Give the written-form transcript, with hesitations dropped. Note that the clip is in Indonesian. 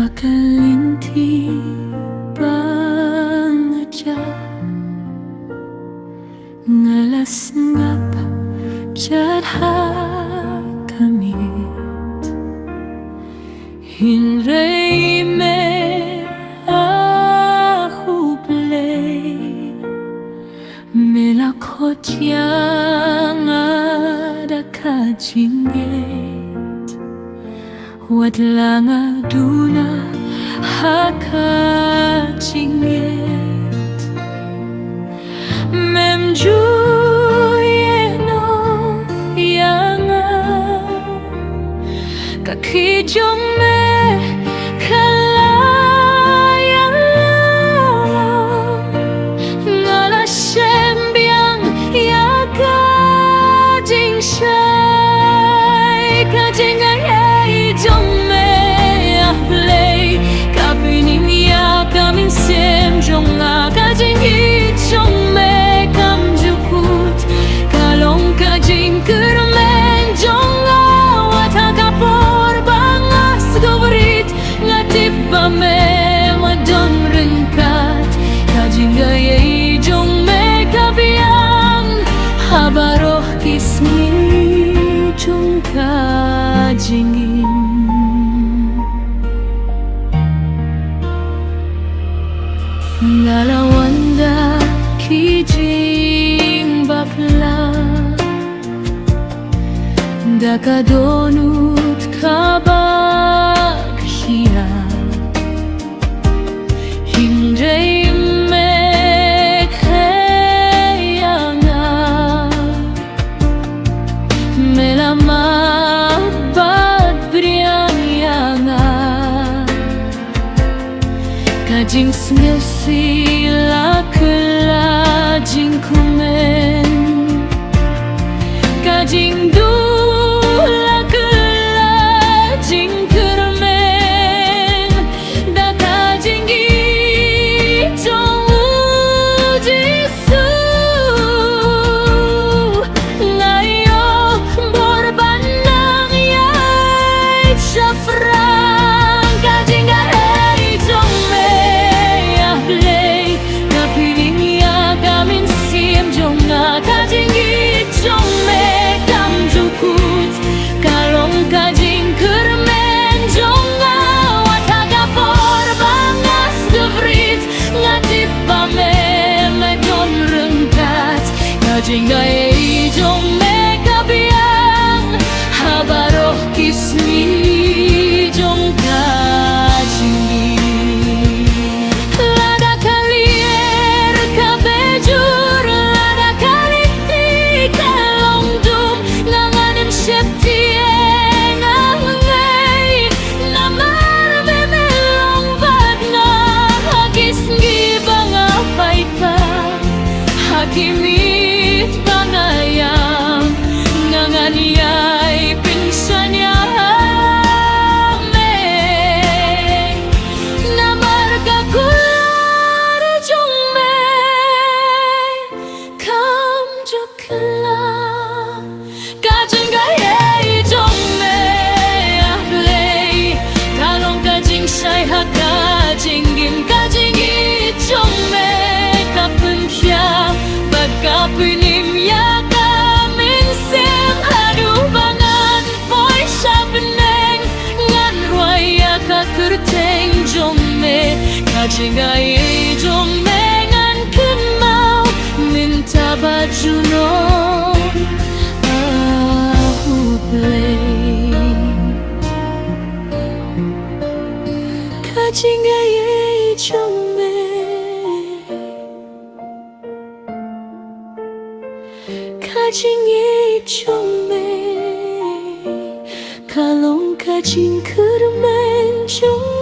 Makalinti bangaja ngalas ngap jadha kamit hinrei me ahublei melakot yang ada kajinget wadlanga duna hakajinget memjuyeno yanga kakijong me kalayang ngala sembiang yaga jingshay kajingay jong me ahlay kapinim ya kamin sem jong nga kajingi jong me kam jukut kalong kajing kermen jong nga watakapor bangas gobrit ngatip ba me madon rengkat kajing gayay jong me kabiang habaroh kismi jong kajingin ngalawanda kijing bakla dakadonut kabakhiya hinrei me khayanga melama bad briang yanga kajing sila kela jing kumen kajing dula kela jing kermen da kajing gitong jisu ngayo borbanang yai syafrang kajing gay jong me kajing jong me kam jukut kalong kajing kermen jong nga watagapor bangas gevrit ngatip pa me medon rengkat kajing gayay jong me kabiang habaroh kismi jong kajing lada kalier kabejur hakimit bangayang nganganiyay pinsan niya me namarga kular jong me kam jokla kajing gayay jong me ahlay kalong kajing say hakajing gim kajing jong me kapunsya kapinim ya kamin sem haduh bangan poy sabneng ngan ruaya ka kerteng jong me kajing gayay jong me ngan kenmau minta baju no ahu play kajing gayay jong me kajing jong me kalong kajing kermen jong